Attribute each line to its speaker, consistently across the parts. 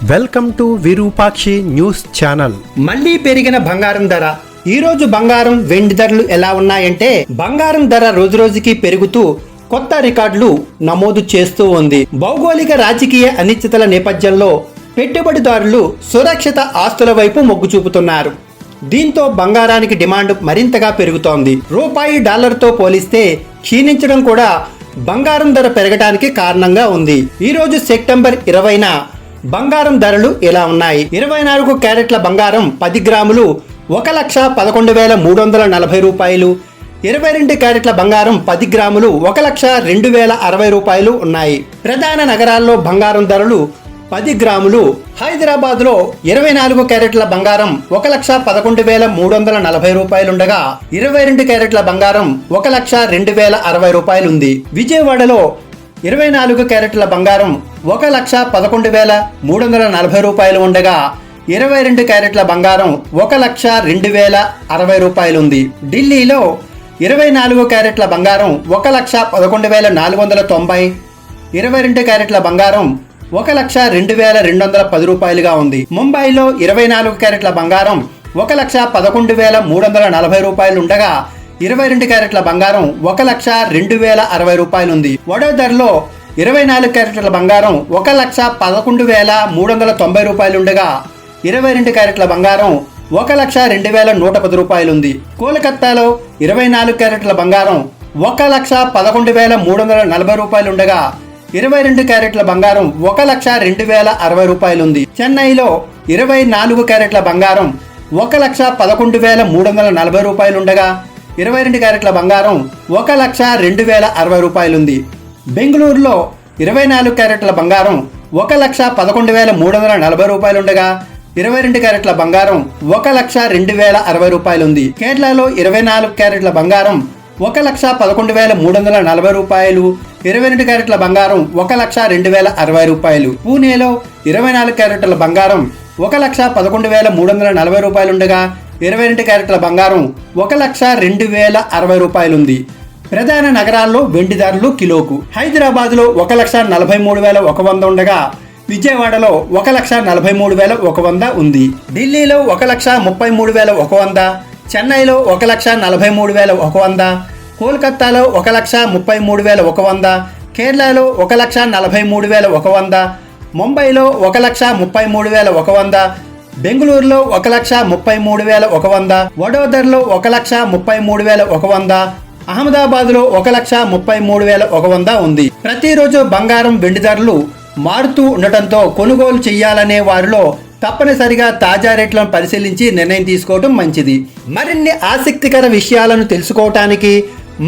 Speaker 1: Welcome to Virupakshi news channel.
Speaker 2: మళ్లీ పెరిగిన బంగారం ధర. ఈ రోజు బంగారం వెండి ధరలు ఎలా ఉన్నాయంటే, బంగారం ధర రోజురోజుకి పెరుగుతూ కొత్త రికార్డులు నమోదు చేస్తూ ఉంది. భౌగోళిక రాజకీయ అనిశ్చితల నేపథ్యంలో పెట్టుబడిదారులు సురక్షిత ఆస్తుల వైపు మొగ్గు చూపుతున్నారు. దీంతో బంగారానికి డిమాండ్ మరింతగా పెరుగుతోంది. రూపాయి డాలర్తో పోలిస్తే క్షీణించడం కూడా బంగారం ధర పెరగడానికి కారణంగా ఉంది. ఈ రోజు సెప్టెంబర్ 20న బంగారం ధరలు ఎలా ఉన్నాయి? 24 క్యారెట్ల బంగారం 10 గ్రాములు 1,11,340 రూపాయలు. 22 క్యారెట్ల బంగారం 10 గ్రాములు 1,02,060 రూపాయలు ఉన్నాయి. ప్రధాన నగరాల్లో బంగారం ధరలు 10 గ్రాములు. హైదరాబాద్ లో 24 క్యారెట్ల బంగారం 1,11,340 రూపాయలుండగా 22 క్యారెట్ల బంగారం 1,02,060 రూపాయలు ఉంది. విజయవాడలో 24 క్యారెట్ల బంగారం 1,11,340 రూపాయలు ఉండగా 22 క్యారెట్ల బంగారం 1,02,060 రూపాయలు ఉంది. ఢిల్లీలో 24 క్యారెట్ల బంగారం 1,11,490, 22 క్యారెట్ల బంగారం 1,02,210 రూపాయలుగా ఉంది. ముంబైలో 24 క్యారెట్ల బంగారం 1,11,340 రూపాయలు ఉండగా 22 క్యారెట్ల బంగారం 1,02,060 రూపాయలు ఉంది. వడోదరలో 24 క్యారెట్ల బంగారం 1,11,390 రూపాయలు ఉండగా 22 క్యారెట్ల బంగారం 1,02,110 రూపాయలు ఉంది. కోల్కతాలో 24 క్యారెట్ల బంగారం 1,11,340 రూపాయలు ఉండగా 22 క్యారెట్ల బంగారం 1,02,060 రూపాయలు ఉంది. చెన్నైలో 24 క్యారెట్ల బంగారం 1,11,340 రూపాయలు ఉండగా 22 క్యారెట్ల బంగారం 1,02,060 రూపాయలు ఉంది. బెంగళూరులో 24 క్యారెట్ల బంగారం 1,11,340 రూపాయలు ఉండగా 22 క్యారెట్ల బంగారం 1,02,060 రూపాయలు ఉంది. కేరళలో 24 క్యారెట్ల బంగారం 1,11,340 రూపాయలు, 22 క్యారెట్ల బంగారం 1,02,060 రూపాయలు. పూణేలో 24 క్యారెట్ల బంగారం 1,11,340 రూపాయలు ఉండగా 22 క్యారెట్ల బంగారం 1,02,060 రూపాయలు ఉంది. ప్రధాన నగరాల్లో వెండి ధరలు కిలోకు. హైదరాబాద్లో 1,43,100 ఉండగా విజయవాడలో 1,43,100 ఉంది. ఢిల్లీలో 1,33,100, చెన్నైలో 1,43,100, కోల్కతాలో 1,33,100, కేరళలో 1,43,100, ముంబైలో 1,33,100, బెంగళూరులో 1,33,100, వడోదరలో 1,33,100, అహ్మదాబాద్లో 1,33,100 ఉంది. ప్రతిరోజు బంగారం వెండి ధరలు మారుతూ ఉండటంతో కొనుగోలు చేయాలనే వారిలో తప్పనిసరిగా తాజా రేట్లను పరిశీలించి నిర్ణయం తీసుకోవడం మంచిది. మరిన్ని ఆసక్తికర విషయాలను తెలుసుకోవటానికి,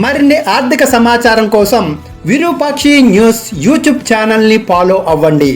Speaker 2: మరిన్ని ఆర్థిక సమాచారం కోసం విరూపాక్షి న్యూస్ యూట్యూబ్ ఛానల్ని ఫాలో అవ్వండి.